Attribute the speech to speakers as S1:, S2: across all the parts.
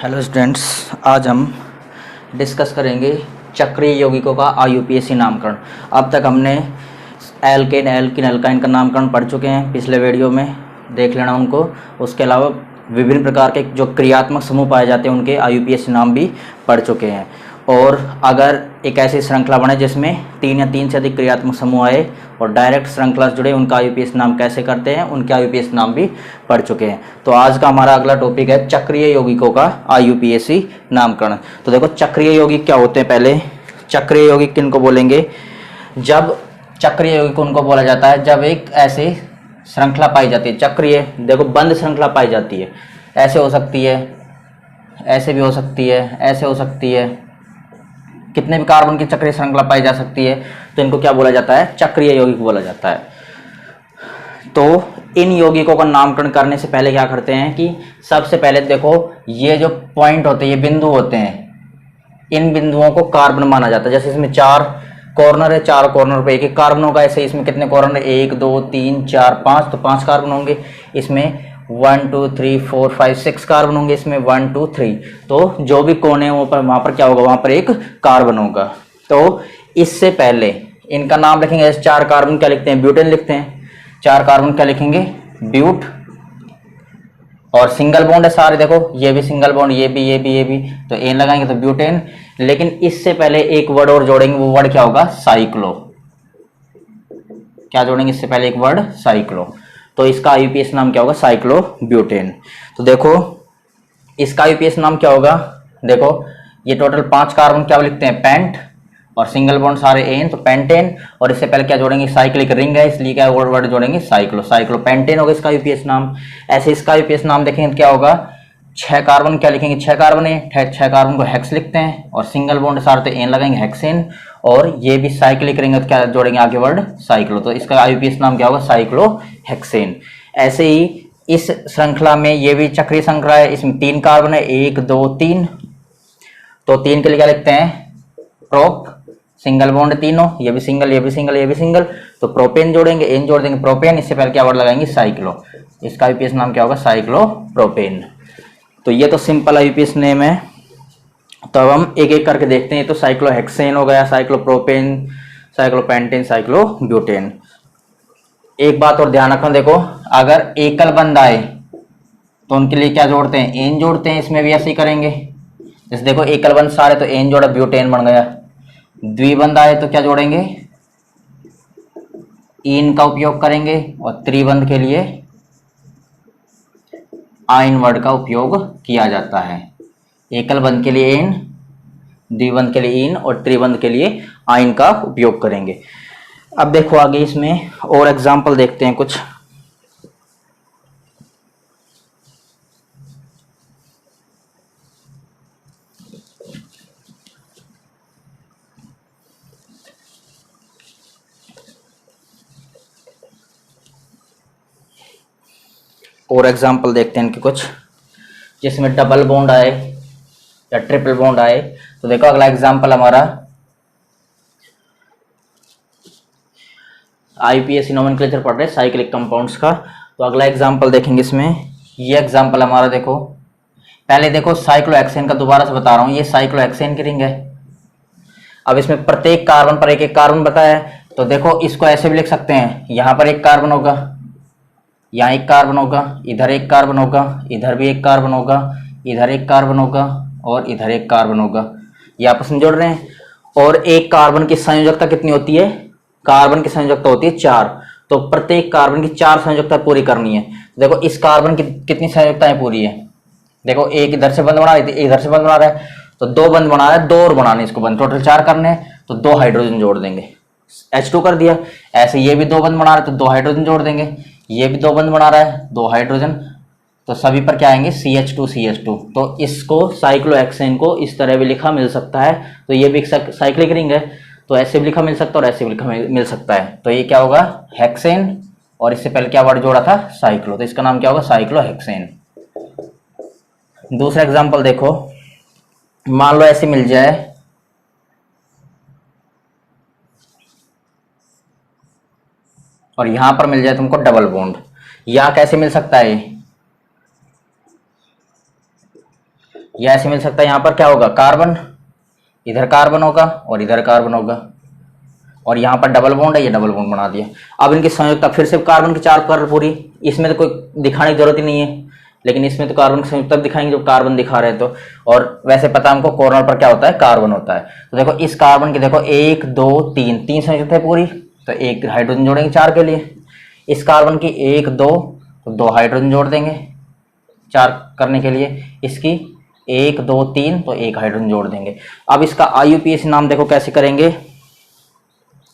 S1: Hello students, आज हम discuss करेंगे चक्रीय यौगिकों का IUPAC नामकरण। अब तक हमने एल्केन, एल्किन, एल्काइन का नामकरण पढ़ चुके हैं, पिछले वीडियो में देख लेना उनको। उसके अलावा विभिन्न प्रकार के जो क्रियात्मक समूह पाए जाते हैं उनके IUPAC नाम भी पढ़ चुके हैं। और अगर एक ऐसी श्रृंखला बने जिसमें 3 या 3 से अधिक क्रियात्मक समूह आए और डायरेक्ट श्रृंखला से जुड़े, उनका IUPAC नाम कैसे करते हैं, उनके IUPAC नाम भी पढ़ चुके हैं। तो आज का हमारा अगला टॉपिक है चक्रीय यौगिकों का IUPAC नामकरण। तो देखो, चक्रीय यौगिक क्या होते हैं। पहले चक्रीय यौगिक किनको बोलेंगे? जब चक्रीय यौगिक उनको बोला जाता है जब एक ऐसी श्रृंखला पाई जाती है, चक्रीय, देखो बंद श्रृंखला पाई जाती है। ऐसे हो सकती है, ऐसे भी हो सकती है, ऐसे हो सकती है, कितने भी कार्बन की चक्रीय श्रृंखला पाई जा सकती है। तो इनको क्या बोला जाता है? चक्रीय यौगिक बोला जाता है। तो इन यौगिकों का नामकरण करने से पहले क्या करते हैं कि सबसे पहले देखो, ये जो पॉइंट होते हैं, ये बिंदु होते हैं, इन बिंदुओं को कार्बन माना जाता है। जैसे इसमें 4 कॉर्नर है, 4 कॉर्नर पे एक एक कार्बन होगा। ऐसे इसमें कितने कॉर्नर है? 1 2 3 4 5, तो 5 कार्बन होंगे। इसमें 1 2 3 4 5 6 कार्बन होंगे। इसमें 1 2 3, तो जो भी कोने हैं वहां पर क्या होगा? वहां पर एक कार्बन होगा। तो इससे पहले इनका नाम लिखेंगे। जैसे 4 कार्बन क्या लिखते हैं? ब्यूटेन लिखते हैं। 4 कार्बन क्या लिखेंगे? ब्यूट। और सिंगल बॉन्ड है सारे, देखो ये भी सिंगल बॉन्ड, ये भी, ये भी, ये भी, तो एन लगाएंगे तो ब्यूटेन। लेकिन इससे पहले एक वर्ड और जोड़ेंगे, वो वर्ड क्या होगा? साइक्लो। क्या जोड़ेंगे इससे पहले? एक वर्ड साइक्लो। तो इसका IUPAC नाम क्या होगा? Cyclo butane. तो देखो इसका IUPAC नाम क्या होगा? देखो ये टोटल 5 कार्बन क्या लिखते हैं? पेंट, और सिंगल बॉन्ड सारे एन, तो पेंटेन। और इससे पहले क्या जोड़ेंगे? साइक्लिक रिंग है, इसलिए क्या वर्ड जोड़ेंगे? साइक्लो। साइक्लो पेंटेन होगा इसका IUPAC नाम। ऐसे इसका IUPAC नाम देखेंगे तो क्या होगा? 6 कार्बन क्या लिखेंगे? 6 कार्बन है, 6 कार्बन को हेक्स लिखते हैं, और सिंगल बॉन्ड सारे तो एन लगाएंगे, हेक्सेन। और ये भी साइक्लिक रिंग है तो क्या जोड़ेंगे आगे? Word cyclo. तो इसका IUPAC नाम क्या होगा? Cyclo hexane. ऐसे ही इस श्रृंखला में ये भी चक्रीय श्रृंखला है, इसमें 3 कार्बन है, 1 2 3, तो 3 के लिए क्या लिखते हैं? प्रोप, सिंगल बॉन्ड तीनों, ये भी सिंगल, ये भी सिंगल, ये भी सिंगल, तो प्रोपेन जोड़ेंगे, एन जोड़ देंगे, प्रोपेन। इससे पहले क्या वर्ड लगाएंगे? साइक्लो। इसका IUPAC नाम क्या होगा? Cyclo propane. तो ये तो सिंपल IUPAC नेम है। तो अब हम एक एक करके देखते हैं। तो साइक्लोहेक्सेन हो गया, साइक्लोप्रोपेन, साइक्लोपेंटेन, साइक्लोब्यूटेन। एक बात और ध्यान रखना, देखो अगर एकल बंध आए तो उनके लिए क्या जोड़ते हैं? एन जोड़ते हैं। इसमें भी ऐसे ही करेंगे। जैसे देखो एकल बंध सारे तो एन जोड़ा, ब्यूटेन बन गया। द्विबंध आए तो क्या जोड़ेंगे? इन का उपयोग करेंगे। और त्रिबंध के लिए आइन वर्ड का उपयोग किया जाता है। एकल बंध के लिए एन, द्विबंध के लिए इन, और त्रिबंध के लिए आइन का उपयोग करेंगे। अब देखो आगे इसमें और एग्जाम्पल देखते हैं कुछ। और एग्जाम्पल देखते हैं इनके कुछ, जिसमें डबल बॉन्ड आए या ट्रिपल बॉन्ड आए। तो देखो अगला एग्जाम्पल हमारा IUPAC नोमेनक्लेचर पढ़ रहे हैं साइक्लिक कंपाउंड्स का। तो अगला एग्जाम्पल देखेंगे इसमें। ये एग्जाम्पल हमारा देखो, पहले देखो साइक्लोहेक्सेन का दोबारा से बता रहा हूँ, ये साइक्लोहेक्सेन की रिंग है। अब इसमें प्रत्येक कार्बन पर एक एक कार्बन बताया है। तो देखो इसको ऐसे भी लिख सकते हैं, यहाँ पर एक कार्बन होगा, यहाँ एक कार्बन होगा, इधर एक कार्बन होगा, इधर भी एक कार्बन होगा, इधर एक कार्बन होगा, और इधर एक कार्बन होगा। ये आपस में जोड़ रहे हैं। और एक कार्बन की संयोजकता कितनी होती है? कार्बन की संयोजकता होती है 4। तो प्रत्येक कार्बन की 4 संयोजकता पूरी करनी है। देखो इस कार्बन की कितनी संयोजकताएं पूरी है? देखो एक इधर से बंद बना रही थी, इधर से बंद बना रहा है, तो 2 बंद बना रहा है, 2 और बनाने इसको बंद, टोटल 4 करने हैं, तो 2 हाइड्रोजन जोड़ देंगे, H2 कर दिया। ऐसे ये भी 2 बंद बना रहा है तो 2 हाइड्रोजन जोड़ देंगे, ये भी 2 बंद बना रहा है, 2 हाइड्रोजन, तो सभी पर क्या आएंगे? CH2 CH2। तो इसको साइक्लोहेक्सेन को इस तरह भी लिखा मिल सकता है। तो ये भी एक साइक्लिक रिंग है, तो ऐसे भी लिखा मिल सकता है और ऐसे भी लिखा मिल सकता है। तो ये क्या होगा? हेक्सेन, और इससे पहले क्या वर्ड जोड़ा था? साइक्लो। तो इसका नाम क्या होगा? साइक्लोहेक्सेन। दूसरा एग्जाम्पल देखो, मान लो ऐसे मिल जाए, और यहां पर मिल जाए तुमको डबल बॉन्ड। या कैसे मिल सकता है? या ऐसे मिल सकता है, यहाँ पर क्या होगा, कार्बन, इधर कार्बन होगा और इधर कार्बन होगा, और यहाँ पर डबल बॉन्ड है, ये डबल बॉन्ड बना दिया। अब इनकी संयुक्ता फिर से कार्बन की 4 पर पूरी, इसमें तो कोई दिखाने की जरूरत ही नहीं है, लेकिन इसमें तो कार्बन की संयुक्ता दिखाएंगे जो कार्बन दिखा रहे हैं तो। और वैसे पता हमको कॉर्नर पर क्या होता है, कार्बन होता है। तो देखो इस कार्बन की देखो 1 2 3 संयुक्त है पूरी, तो एक हाइड्रोजन जोड़ेंगे 4 के लिए। इस कार्बन की 1 2 तो 2 हाइड्रोजन जोड़ देंगे 4 करने के लिए। इसकी 1 2 3 तो 1 हाइड्रोजन जोड़ देंगे। अब इसका IUPAC नाम देखो कैसे करेंगे।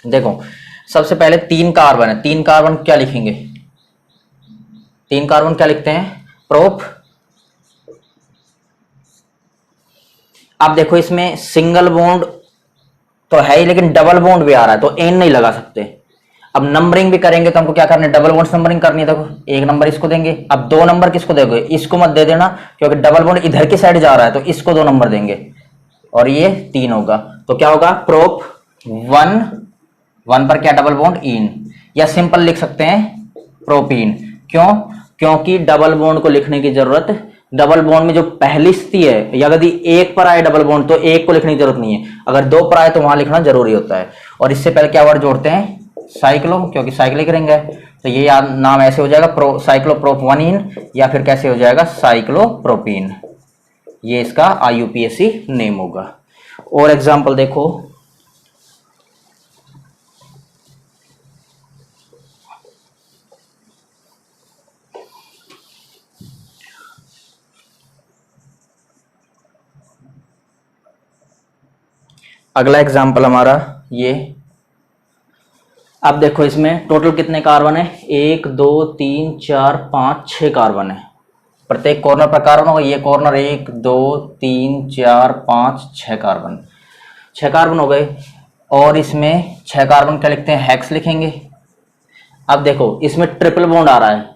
S1: देखो सबसे पहले 3 कार्बन है, 3 कार्बन क्या लिखेंगे, 3 कार्बन क्या लिखते हैं, प्रोप। अब देखो इसमें सिंगल बॉन्ड तो है ही, लेकिन डबल बॉन्ड भी आ रहा है तो एन नहीं लगा सकते। अब नंबरिंग भी करेंगे तो हमको क्या करना है, डबल बॉन्ड नंबरिंग करनी है। देखो 1 नंबर इसको देंगे, अब 2 नंबर किसको देंगे, इसको मत दे देना क्योंकि डबल बॉन्ड इधर की साइड जा रहा है, तो इसको 2 नंबर देंगे और ये 3 होगा। तो क्या होगा, प्रोप 1 पर क्या डबल बॉन्ड इन, या सिंपल लिख सकते हैं प्रोपीन। क्यों, क्योंकि डबल बॉन्ड को लिखने की जरूरत, डबल बॉन्ड में जो पहली स्थिति है, या यदि 1 पर आए डबल बॉन्ड तो 1 को लिखने की जरूरत नहीं है, अगर 2 पर आए तो वहां लिखना जरूरी होता है। और इससे पहले क्या वर्ड जोड़ते हैं, साइक्लो, क्योंकि साइक्लिक रिंग है, तो ये नाम ऐसे हो जाएगा साइक्लोप्रोप 1 इन, या फिर कैसे हो जाएगा, साइक्लोप्रोपीन। ये इसका IUPAC नेम होगा। और एग्जाम्पल देखो, अगला एग्जाम्पल हमारा ये। अब देखो इसमें टोटल कितने कार्बन है, 1 2 3 4 5 6 कार्बन है। प्रत्येक कॉर्नर पर कार्बन होगा, ये कॉर्नर 1 2 3 4 5 6 कार्बन, 6 कार्बन हो गए। और इसमें 6 कार्बन क्या लिखते हैं, हेक्स लिखेंगे। अब देखो इसमें ट्रिपल बॉन्ड आ रहा है,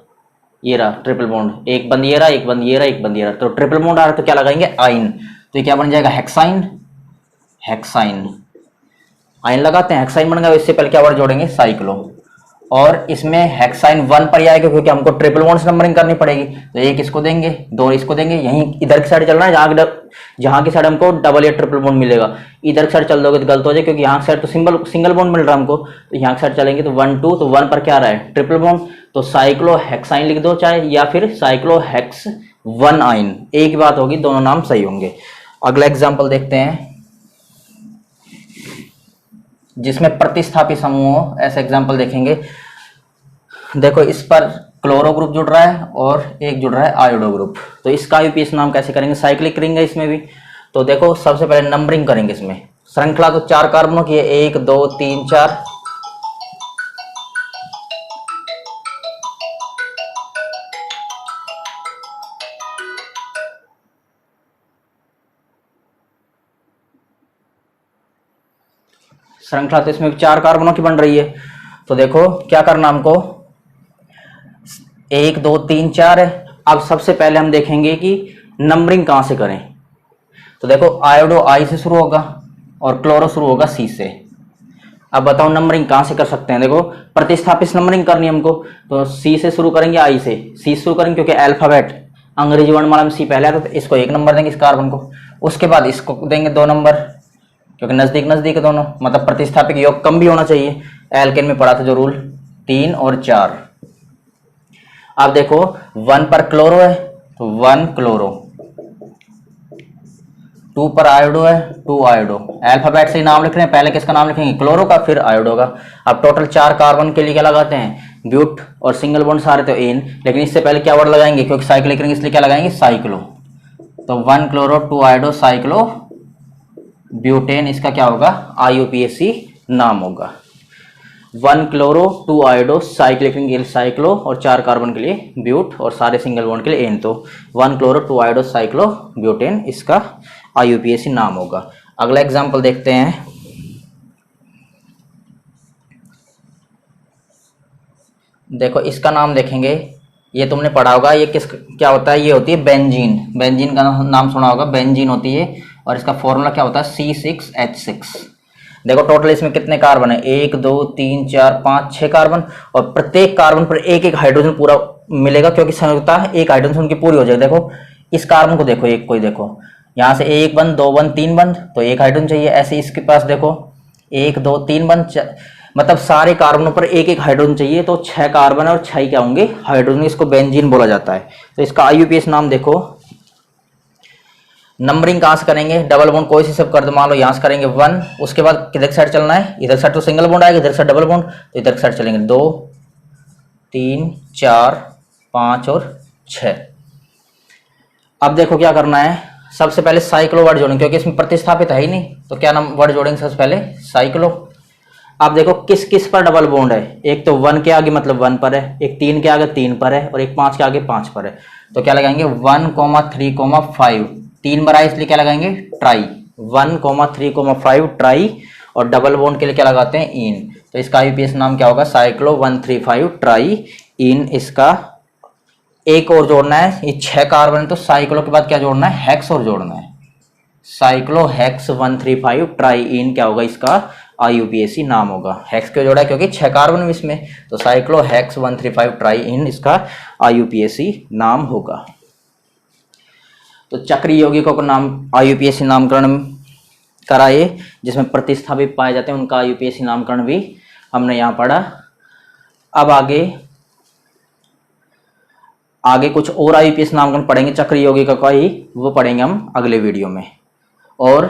S1: ये रहा ट्रिपल बॉन्ड, एक बंद ये रहा, एक बंद ये रहा, एक बंद ये रहा, तो ट्रिपल बॉन्ड आ रहा है तो क्या लगाएंगे, आइन। तो ये क्या बन जाएगा, हेक्साइन। हेक्साइन आयन लगाते हैं, हेक्साइन बन गया। इससे पहले क्या वर्ड जोड़ेंगे, साइक्लो। और इसमें हेक्साइन 1 पर ही आएगा क्योंकि हमको ट्रिपल बॉन्ड नंबरिंग करनी पड़ेगी, तो 1 इसको देंगे, 2 इसको देंगे। यहीं इधर की साइड चलना है, जहां की साइड हमको डबल या ट्रिपल बॉन्ड मिलेगा। इधर की साइड चल दोगे तो गलत हो जाए, क्योंकि यहाँ की साइड तो सिंगल बॉन्ड मिल रहा है हमको, तो यहाँ की साइड चलेंगे तो 1 2, तो 1 पर क्या आ रहा है, ट्रिपल बॉन्ड, तो साइक्लो हेक्साइन लिख दो चाहे, या फिर साइक्लो हेक्स 1 आइन, एक ही बात होगी, दोनों नाम सही होंगे। अगला एग्जाम्पल देखते हैं जिसमें प्रतिस्थापी समूह हो, ऐसा एग्जाम्पल देखेंगे। देखो इस पर क्लोरो ग्रुप जुड़ रहा है और एक जुड़ रहा है आयोडो ग्रुप, तो इसका IUPAC नाम कैसे करेंगे, साइक्लिक रिंग है इसमें भी। तो देखो सबसे पहले नंबरिंग करेंगे इसमें, श्रृंखला तो 4 कार्बनों की है, 1 2 3 4। श्रृंखला तो इसमें 4 कार्बनों की बन रही है। तो देखो क्या करना हमको, 1 2 3 4 है। अब सबसे पहले हम देखेंगे कि नंबरिंग कहां से करें। तो देखो आयोडो I से शुरू होगा और क्लोरो शुरू होगा C से। अब बताओ नंबरिंग कहां से कर सकते हैं। देखो प्रतिस्थापित नंबरिंग करनी है हमको, तो C से शुरू करेंगे, I से C शुरू करेंगे क्योंकि अल्फाबेट अंग्रेजी वर्णमाला में C पहले आता है, तो इसको 1 नंबर देंगे इस कार्बन को। उसके बाद इसको देंगे 2 नंबर क्योंकि नजदीक नजदीक है दोनों, मतलब प्रतिस्थापिक योग कम भी होना चाहिए। एल्केन में पढ़ा था जो रूल, 3 और 4। अब देखो 1 पर क्लोरो है तो 1 क्लोरो, 2 पर आयोडो है 2 आयोडो। अल्फाबेट से ही नाम लिख रहे हैं, पहले किसका नाम लिखेंगे, क्लोरो का, फिर आयोडो का। अब टोटल 4 कार्बन के लिए क्या लगाते हैं, ब्यूट, और सिंगल बॉन्ड सारे तो एन, लेकिन इससे पहले क्या वर्ड लगाएंगे क्योंकि साइक्लिक रिंग, इसलिए क्या लगाएंगे, साइक्लो। तो 1 क्लोरो 2 आयोडो साइक्लो ब्यूटेन, इसका क्या होगा, IUPAC नाम होगा। 1 chloro 2 iodo cyclic ring cyclo, और 4 कार्बन के लिए ब्यूट, और सारे सिंगल बॉन्ड के लिए एन, तो 1 क्लोरो 2 आयोडो साइक्लो ब्यूटेन इसका IUPAC नाम होगा। अगला एग्जाम्पल देखते हैं। देखो इसका नाम देखेंगे, ये तुमने पढ़ा होगा, ये क्या होता है, ये होती है बेंजीन। बेंजीन का नाम सुना होगा, बेंजीन होती है, और इसका फॉर्मूला क्या होता है, C6H6। देखो टोटल इसमें कितने कार्बन है, 1 2 3 4 5 6 कार्बन, और प्रत्येक कार्बन पर एक एक हाइड्रोजन पूरा मिलेगा क्योंकि संयुक्ता एक हाइड्रोजन की पूरी हो जाएगी। देखो इस कार्बन को देखो, एक को ही देखो, यहाँ से एक बंद, दो बंद, तीन बंद, तो एक हाइड्रोजन चाहिए। ऐसे इसके पास देखो एक, दो, तीन बंद, मतलब सारे कार्बनों पर एक एक हाइड्रोजन चाहिए, तो 6 कार्बन और 6 क्या होंगे हाइड्रोजन, इसको बेंजीन बोला जाता है। तो इसका आईयूपीएसी नाम देखो। नंबरिंग कहाँ से करेंगे, डबल बॉन्ड कोई सी सब कर दो, मान लो यहाँ से करेंगे 1, उसके बाद किधर साइड चलना है, इधर साइड तो सिंगल बॉन्ड आएगा, इधर साइड डबल बॉन्ड, तो इधर साइड चलेंगे 2, 3, 4, 5 और 6। अब देखो क्या करना है, सबसे पहले साइक्लो वर्ड जोड़ेंगे, क्योंकि इसमें प्रतिस्थापित है ही नहीं, तो क्या नाम वर्ड जोड़ेंगे सबसे पहले, साइक्लो। अब देखो किस किस पर डबल बॉन्ड है, एक तो 1 के आगे मतलब 1 पर है, एक 3 के आगे 3 पर है, और एक 5 के आगे 5 पर है। तो क्या लगाएंगे 1, 3, 5, 3 बार आए इसलिए क्या लगाएंगे ट्राई, 1, 3, 5 ट्राई, और डबल बॉन्ड के लिए क्या लगाते हैं इन। तो इसका आईयूपीएसी नाम क्या होगा, साइक्लो 135 ट्राई इन। इसका एक और जोड़ना है, ये 6 कार्बन है तो साइक्लो के बाद क्या जोड़ना है, हेक्स और जोड़ना है, साइक्लो हेक्स 135 ट्राई इन क्या होगा इसका आईयूपीएसी नाम होगा। हेक्स क्यों जोड़ा है, क्योंकि 6 कार्बन इसमें, तो साइक्लो हेक्स 135 ट्राई इन इसका आईयूपीएसी नाम होगा। तो चक्रीय यौगिकों का नाम आईयूपीएसी नामकरण कराए, जिसमें प्रतिस्थापित पाए जाते हैं, उनका आईयूपीएसी नामकरण भी हमने यहाँ पढ़ा। अब आगे कुछ और आईयूपीएसी नामकरण पढ़ेंगे चक्रीय यौगिकों का ही, वो पढ़ेंगे हम अगले वीडियो में। और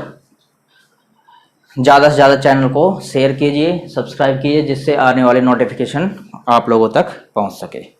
S1: ज़्यादा से ज़्यादा चैनल को शेयर कीजिए, सब्सक्राइब कीजिए, जिससे आने वाले नोटिफिकेशन आप लोगों तक पहुंच सके।